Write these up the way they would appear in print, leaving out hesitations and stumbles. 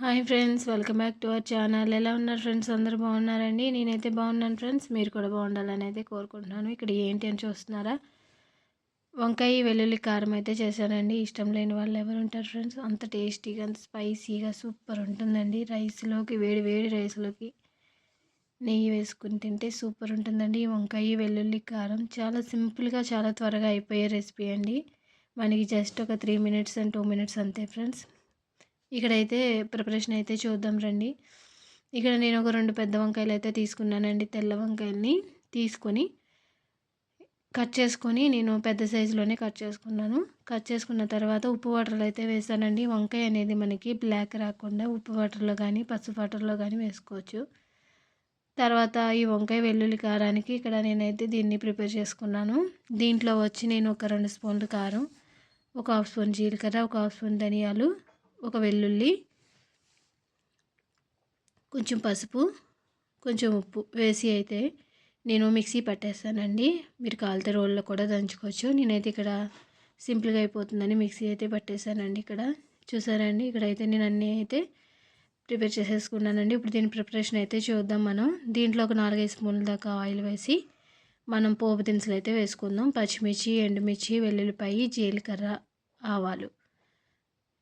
Hi friends, welcome back to our channel. ఎలా ఉన్నారు friends? అందరూ బాగున్నారండి? నేనైతే బాగున్నాను ఫ్రెండ్స్. మీరు కూడా బాగుండాలని అయితే కోరుకుంటున్నాను. ఇక్కడ ఏంటి అని చూస్తున్నారా? వంకాయ వెల్లుల్లి కారం అయితే చేశానండి. ఇష్టం లేని వాళ్ళు ఎవరు ఉంటారు ఫ్రెండ్స్? అంత టేస్టీగా, అంత స్పైసీగా సూపర్ ఉంటుందండి. రైస్లోకి, వేడి వేడి రైస్లోకి నెయ్యి వేసుకుని తింటే సూపర్ ఉంటుందండి. ఈ వంకాయ వెల్లుల్లి కారం చాలా సింపుల్గా, చాలా త్వరగా అయిపోయే రెసిపీ అండి. మనకి జస్ట్ ఒక 3 మినిట్స్ అండ్ 2 మినిట్స్ అంతే ఫ్రెండ్స్. ఇక్కడైతే ప్రిపరేషన్ అయితే చూద్దాం రండి. ఇక్కడ నేను ఒక 2 పెద్ద వంకాయలు అయితే తీసుకున్నానండి. తెల్ల వంకాయల్ని తీసుకొని కట్ చేసుకొని నేను పెద్ద సైజులోనే కట్ చేసుకున్నాను. కట్ చేసుకున్న తర్వాత ఉప్పు వాటర్లో అయితే వేసానండి. వంకాయ అనేది మనకి బ్లాక్ రాకుండా ఉప్పు వాటర్లో కానీ పసుపు వాటర్లో కానీ వేసుకోవచ్చు. తర్వాత ఈ వంకాయ వెల్లుల్లి కారానికి ఇక్కడ నేనైతే దీన్ని ప్రిపేర్ చేసుకున్నాను. దీంట్లో వచ్చి నేను ఒక 2 స్పూన్లు కారం, ఒక హాఫ్ స్పూన్ జీలకర్ర, ఒక హాఫ్ స్పూన్ ధనియాలు, ఒక వెల్లుల్లి, కొంచెం పసుపు, కొంచెం ఉప్పు వేసి అయితే నేను మిక్సీ పట్టేస్తానండి. మీరు కాలితే రోల్లో కూడా దంచుకోవచ్చు. నేనైతే ఇక్కడ సింపుల్గా అయిపోతుందని మిక్సీ అయితే పట్టేశానండి. ఇక్కడ చూసారండి, ఇక్కడైతే నేను అన్నీ అయితే ప్రిపేర్ చేసేసుకున్నానండి. ఇప్పుడు దీని ప్రిపరేషన్ అయితే చూద్దాం మనం. దీంట్లో ఒక 4-5 స్పూన్ల దాకా ఆయిల్ వేసి మనం పోపు దినుసులు అయితే వేసుకుందాం. పచ్చిమిర్చి, ఎండుమిర్చి, వెల్లుల్లిపాయి, జీలకర్ర, ఆవాలు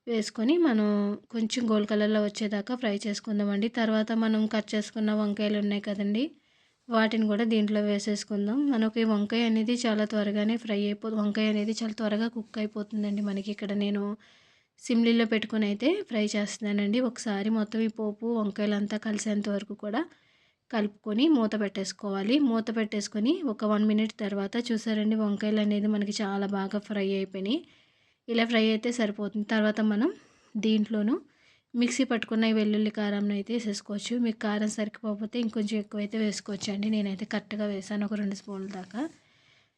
వేసుకొని మనం కొంచెం గోల్డ్ కలర్లో వచ్చేదాకా ఫ్రై చేసుకుందామండి. తర్వాత మనం కట్ చేసుకున్న వంకాయలు ఉన్నాయి కదండి, వాటిని కూడా దీంట్లో వేసేసుకుందాం. మనకి వంకాయ అనేది చాలా త్వరగానే వంకాయ అనేది చాలా త్వరగా కుక్ అయిపోతుందండి. మనకి ఇక్కడ నేను సిమ్లీలో పెట్టుకుని అయితే ఫ్రై చేస్తున్నానండి. ఒకసారి మొత్తం ఈ పోపు వంకాయలంతా కలిసేంత వరకు కూడా కలుపుకొని మూత పెట్టేసుకోవాలి. మూత పెట్టేసుకొని ఒక 1 మినిట్ తర్వాత చూసారండి, వంకాయలు అనేది మనకి చాలా బాగా ఫ్రై అయిపోయినాయి. ఇలా ఫ్రై అయితే సరిపోతుంది. తర్వాత మనం దీంట్లోనూ మిక్సీ పట్టుకున్న ఈ వెల్లుల్లి కారం అయితే వేసేసుకోవచ్చు. మీకు కారం సరిపోకపోతే ఇంకొంచెం ఎక్కువైతే వేసుకోవచ్చు అండి. నేనైతే కరెక్ట్గా వేసాను, ఒక 2 స్పూన్ల దాకా.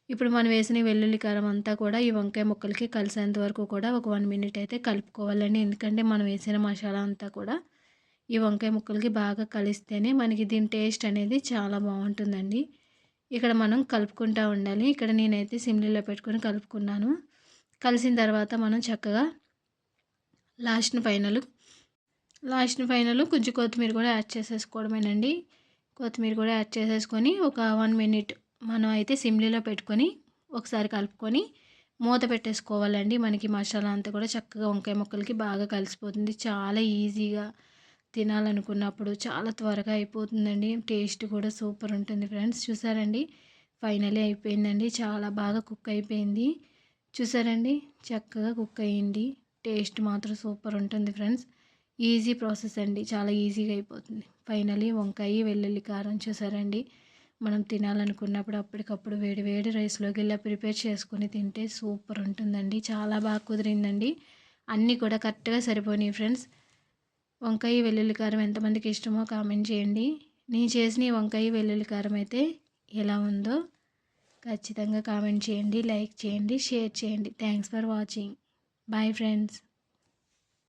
ఇప్పుడు మనం వేసిన వెల్లుల్లి కారం అంతా కూడా ఈ వంకాయ ముక్కలకి కలిసేంత వరకు కూడా ఒక 1 మినిట్ అయితే కలుపుకోవాలండి. ఎందుకంటే మనం వేసిన మసాలా అంతా కూడా ఈ వంకాయ ముక్కలకి బాగా కలిస్తేనే మనకి దీని టేస్ట్ అనేది చాలా బాగుంటుందండి. ఇక్కడ మనం కలుపుకుంటూ ఉండాలి. ఇక్కడ నేనైతే సిమ్లీలో పెట్టుకొని కలుపుకున్నాను. కలిసిన తర్వాత మనం చక్కగా లాస్ట్ ఫైనల్ కొంచెం కొత్తిమీర కూడా యాడ్ చేసేసుకోవడమేనండి. కొత్తిమీర కూడా యాడ్ చేసేసుకొని ఒక 1 మినిట్ మనం అయితే సిమ్లీలో పెట్టుకొని ఒకసారి కలుపుకొని మూత పెట్టేసుకోవాలండి. మనకి మసాలా అంతా కూడా చక్కగా వంకాయ ముక్కలకి బాగా కలిసిపోతుంది. చాలా ఈజీగా తినాలనుకున్నప్పుడు చాలా త్వరగా అయిపోతుందండి. టేస్ట్ కూడా సూపర్ ఉంటుంది ఫ్రెండ్స్. చూసారండి, ఫైనలీ అయిపోయిందండి. చాలా బాగా కుక్ అయిపోయింది. చూసారండి, చక్కగా కుక్ అయ్యింది. టేస్ట్ మాత్రం సూపర్ ఉంటుంది ఫ్రెండ్స్. ఈజీ ప్రాసెస్ అండి, చాలా ఈజీగా అయిపోతుంది. ఫైనలీ వంకాయ వెల్లుల్లి కారం చూసారండి, మనం తినాలనుకున్నప్పుడు అప్పటికప్పుడు వేడి వేడి రైస్లోకి ఇలా ప్రిపేర్ చేసుకొని తింటే సూపర్ ఉంటుందండి. చాలా బాగా కుదిరిందండి. అన్నీ కూడా కరెక్ట్గా సరిపోయినాయి ఫ్రెండ్స్. వంకాయ వెల్లుల్లి కారం ఎంతమందికి ఇష్టమో కామెంట్ చేయండి. నేను చేసిన ఈ వంకాయ వెల్లుల్లి కారం అయితే ఎలా ఉందో ఖచ్చితంగా కామెంట్ చేయండి, లైక్ చేయండి, షేర్ చేయండి. Thanks for watching. Bye friends.